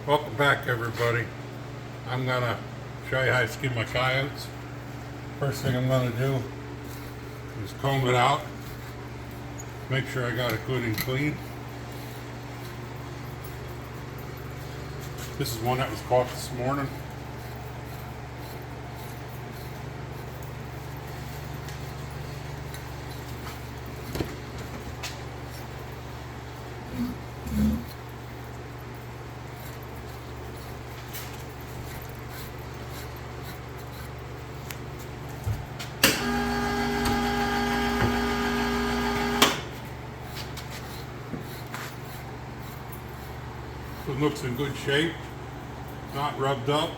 Welcome back, everybody. I'm gonna show you how to skin my coyotes. First thing I'm gonna do is comb it out, make sure I got it good and clean. This is one that was caught this morning. It looks in good shape, not rubbed up,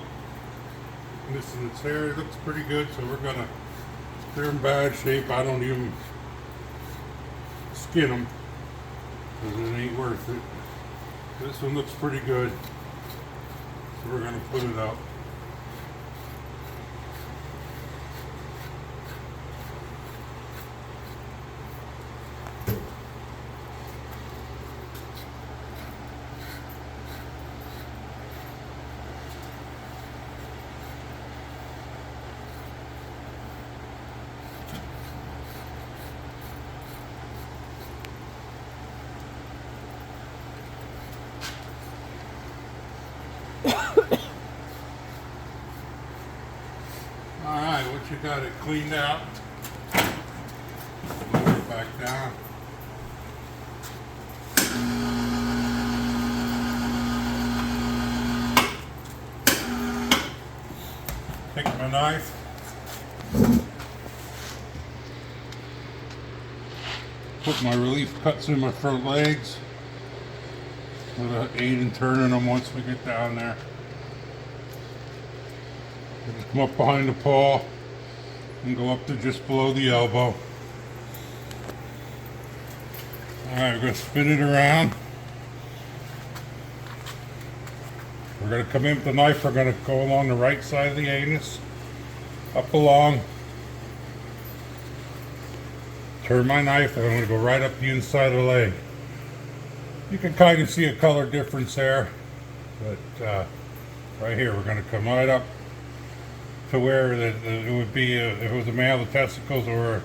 missing its hair. It looks pretty good, so if they're in bad shape, I don't even skin them because it ain't worth it. This one looks pretty good, so we're gonna put it up. Alright, once you got it cleaned out, lower it back down. Take my knife, put my relief cuts in my front legs, with aid in turning them once we get down there. Come up behind the paw and go up to just below the elbow. Alright, we're going to spin it around. We're going to come in with the knife, we're going to go along the right side of the anus, up along, turn my knife, and I'm going to go right up the inside of the leg. You can kind of see a color difference there, but right here we're going to come right up to where it would be if it was a male, the testicles, or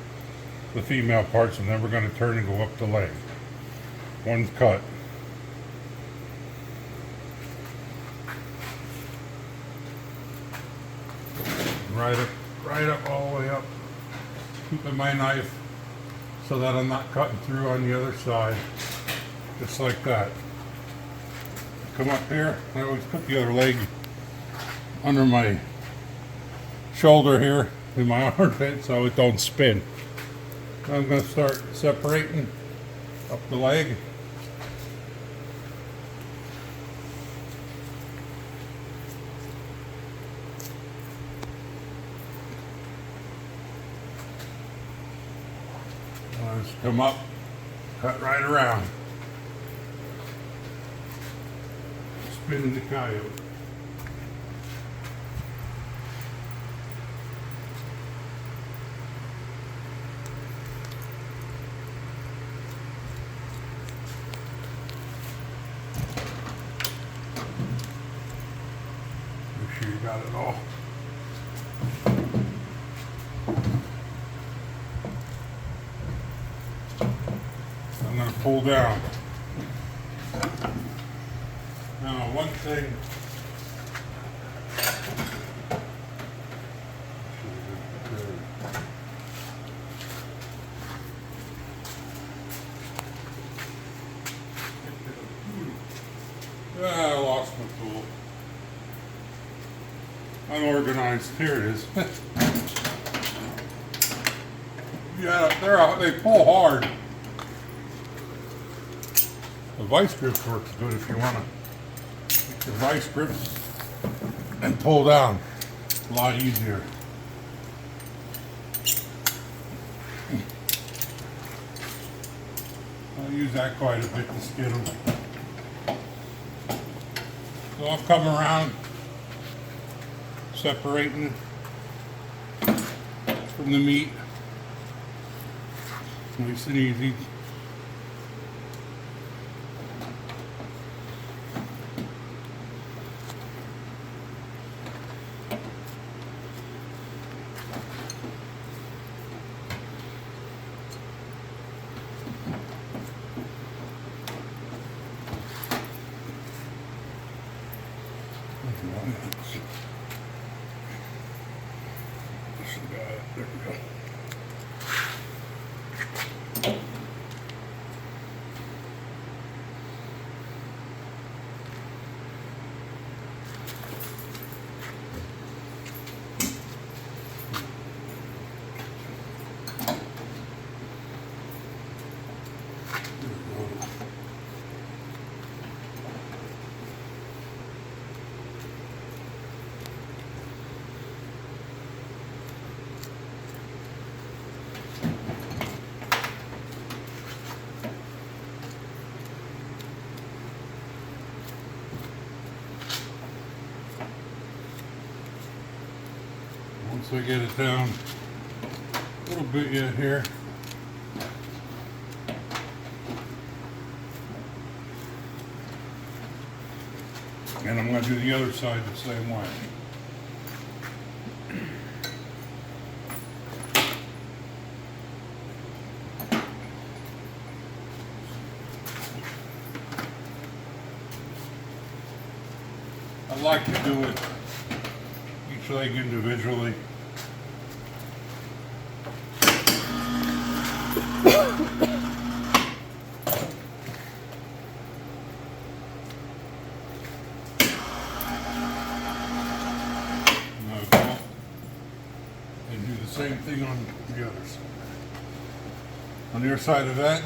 the female parts, and then we're going to turn and go up the leg. One's cut. Right up, all the way up. Keeping my knife so that I'm not cutting through on the other side, just like that. Come up here. I always put the other leg under my shoulder here in my armpit so it don't spin. I'm going to start separating up the leg. I'll just come up, cut right around, spinning the coyote. Make sure you got it all. I'm going to pull down. Now, one thing. I lost my tool. Unorganized. Here it is. Yeah, they pull hard. The vice grips works good if you want to take the vice grips and pull down. A lot easier. I use that quite a bit to skin them. So I'll come around, separating from the meat. Nice and easy. There we go. Once I get it down a little bit yet here, and I'm going to do the other side the same way. I like to do it each leg individually. And do the same thing on the other side. On the other side of that,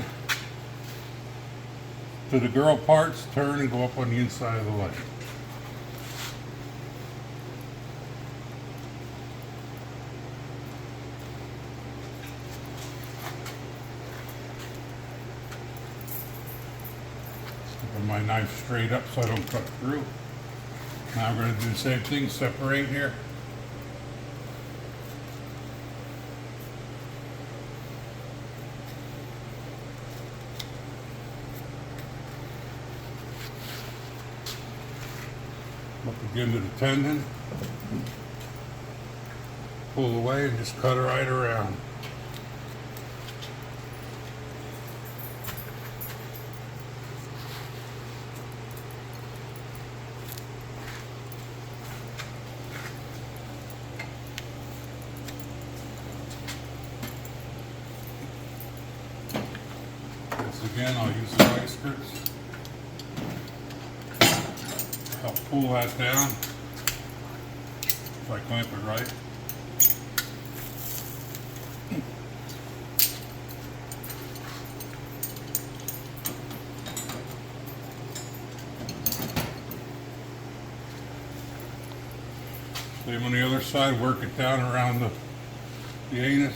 to the girl parts, turn and go up on the inside of the leg. Keeping my knife straight up so I don't cut through. Now I'm going to do the same thing, separate here. Up again to the tendon, pull away and just cut it right around. Once again, I'll use the vice grips. I'll pull that down if I clamp it right. Same on the other side, work it down around the anus.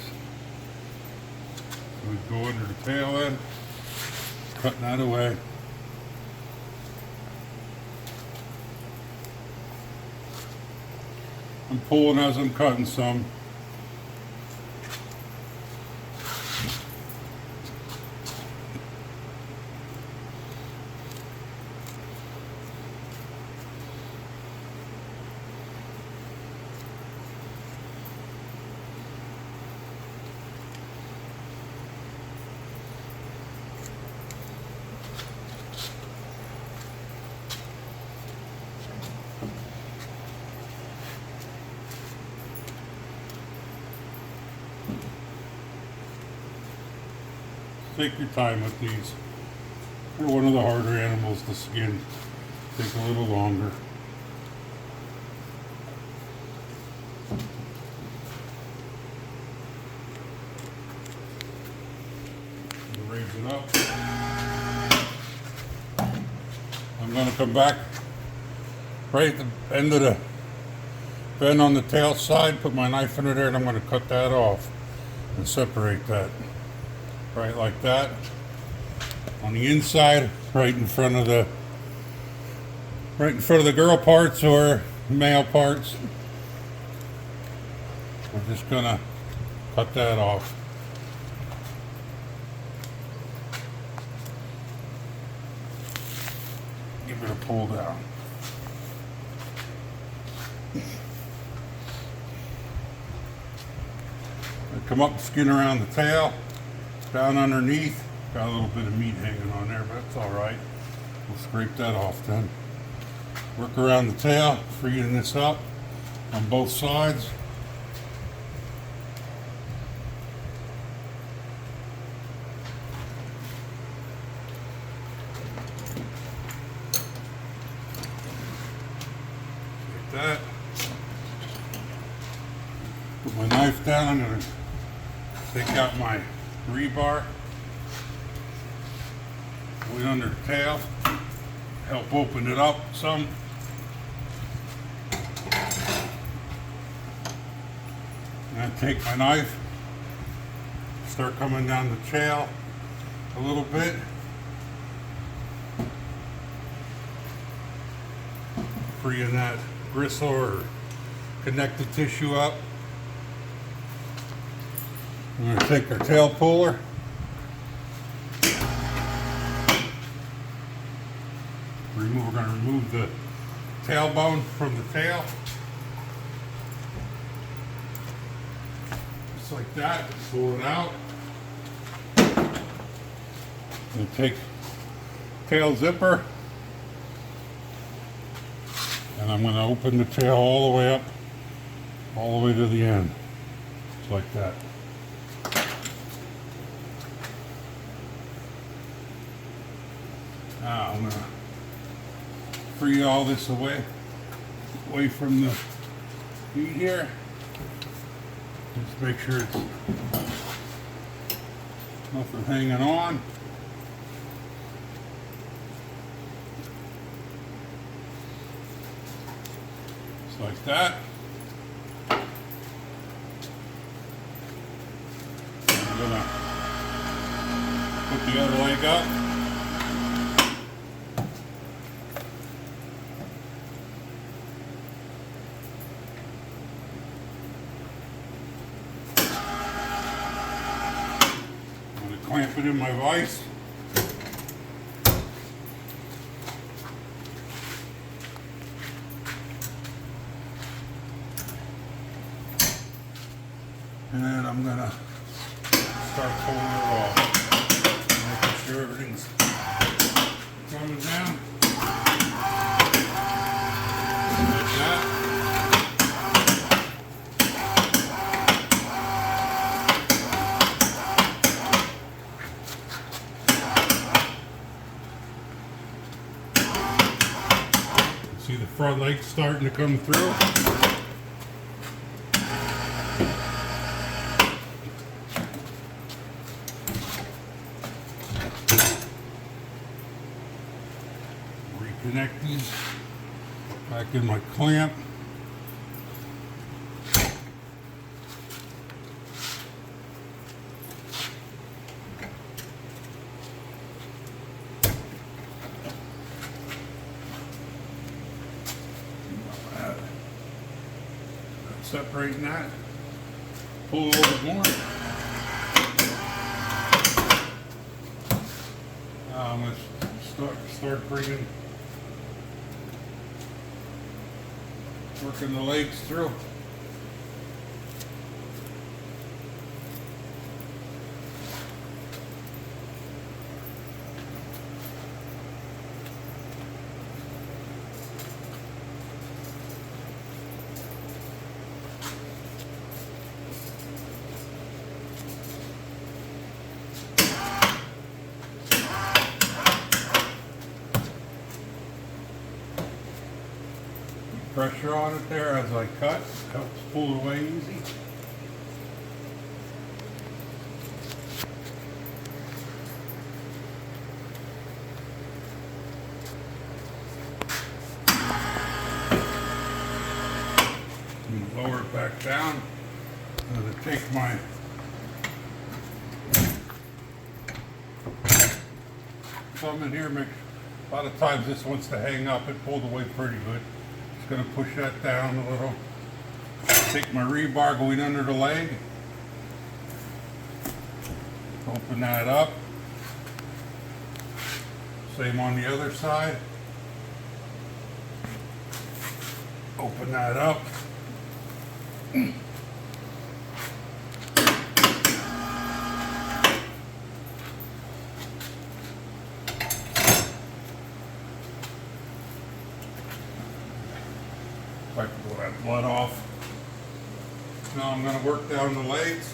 So we go under the tail end, cutting that away. I'm pulling as I'm cutting some. Take your time with these. They're one of the harder animals to skin. Take a little longer. Raise it up. I'm going to come back right at the end of the bend on the tail side, put my knife under there, and I'm going to cut that off and separate that. Right like that. On the inside, right in front of the girl parts or male parts. We're just gonna cut that off. Give it a pull down. I come up, skin around the tail. Down underneath, got a little bit of meat hanging on there, but that's all right. We'll scrape that off then. Work around the tail, freeing this up on both sides. Like that. Put my knife down, I'm going to take out my rebar. Go in under the tail, help open it up some. And I take my knife, start coming down the tail a little bit. Freeing that bristle or connective tissue up. I'm going to take our tail puller. We're going to remove the tailbone from the tail. Just like that. Pull it out. And take tail zipper. And I'm going to open the tail all the way up, all the way to the end. Just like that. Now I'm going to free all this away from the feet here. Just make sure it's nothing hanging on. Just like that. I'm gonna put the other leg up. Clamp it in my vise. And then I'm gonna start pulling it off. Making sure everything's coming down. Like that. See the front leg starting to come through. Reconnect these back in my clamp. Separating that, pull a little bit more. Now I'm going to start bringing, working the legs through. Pressure on it there as I cut, helps pull it away easy. And lower it back down. I'm going to take my thumb in here. A lot of times this wants to hang up. It pulled away pretty good. Going to push that down a little. Take my rebar going under the leg. Open that up. Same on the other side. Open that up. Wipe all that blood off. Now I'm going to work down the legs.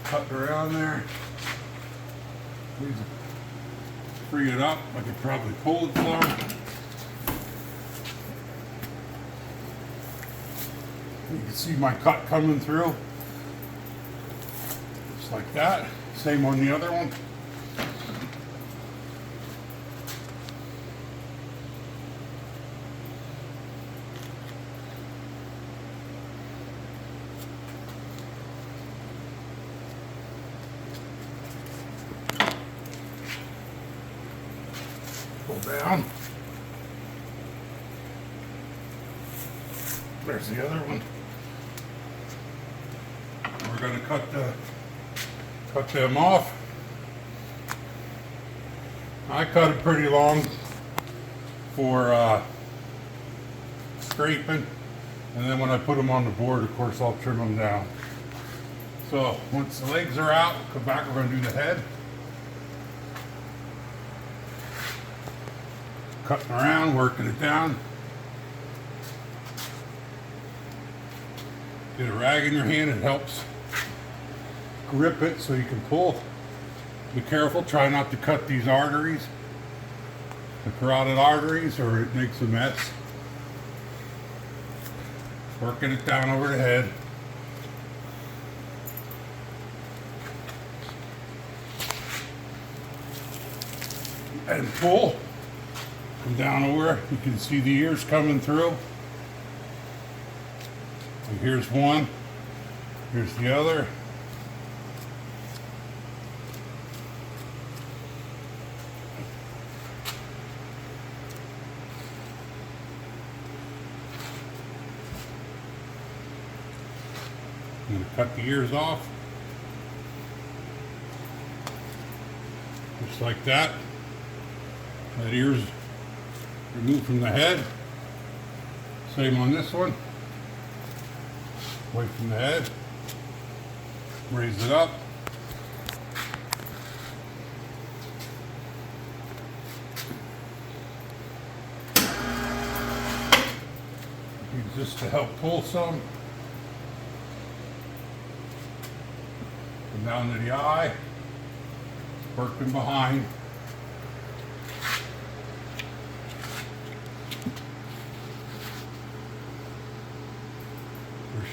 Cut around there. Please free it up. I could probably pull it some. You can see my cut coming through. Just like that. Same on the other one. Pull down. There's the other one. We're going to cut them off. I cut it pretty long for scraping, and then when I put them on the board, of course, I'll trim them down. So once the legs are out, come back, we're going to do the head. Cutting around, working it down. Get a rag in your hand, it helps grip it so you can pull. Be careful, try not to cut these arteries, the carotid arteries, or it makes a mess. Working it down over the head. And pull. Come down over, you can see the ears coming through. And here's one, here's the other. I'm going to cut the ears off. Just like that. That ear's removed from the head. Same on this one. Away from the head. Raise it up. Use this to help pull some. Come down to the eye. Working behind.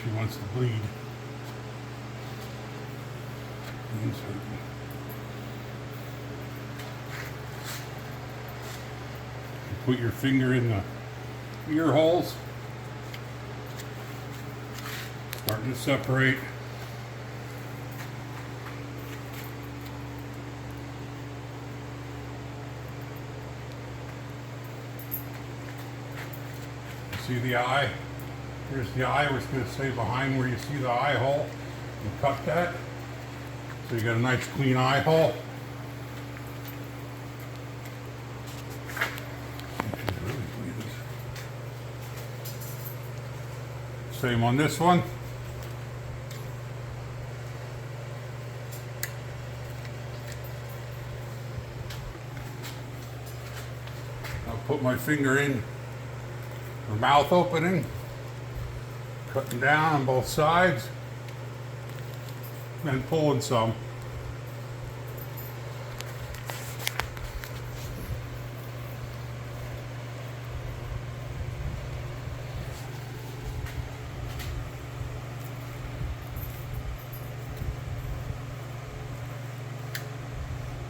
She wants to bleed. He's hurting. You put your finger in the ear holes. Starting to separate. See the eye? Here's the eye. We're just going to stay behind where you see the eye hole and cut that. So you got a nice clean eye hole. Same on this one. I'll put my finger in her mouth opening. Cutting down on both sides and pulling some.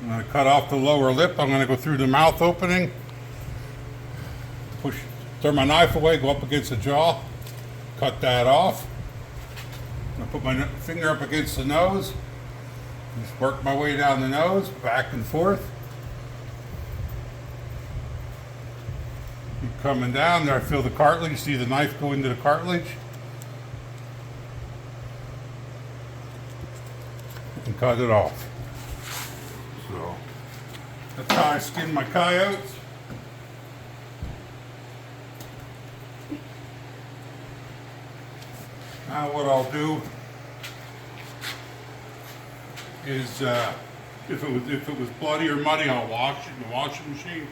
I'm going to cut off the lower lip. I'm going to go through the mouth opening. Turn my knife away, go up against the jaw. Cut that off. I put my finger up against the nose. Just work my way down the nose, back and forth. Keep coming down there. I feel the cartilage. See the knife go into the cartilage. And cut it off. So that's how I skin my coyotes. Now what I'll do is, if it was bloody or muddy, I'll wash it in the washing machine.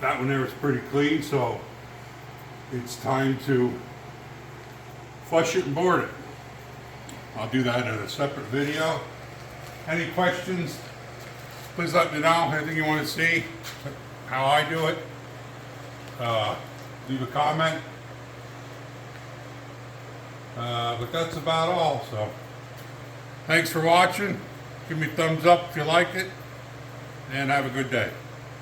that one there is pretty clean, so it's time to flush it and board it. I'll do that in a separate video. Any questions, please let me know. Anything you want to see, how I do it, leave a comment. But that's about all, so thanks for watching. Give me a thumbs up if you like it, and have a good day.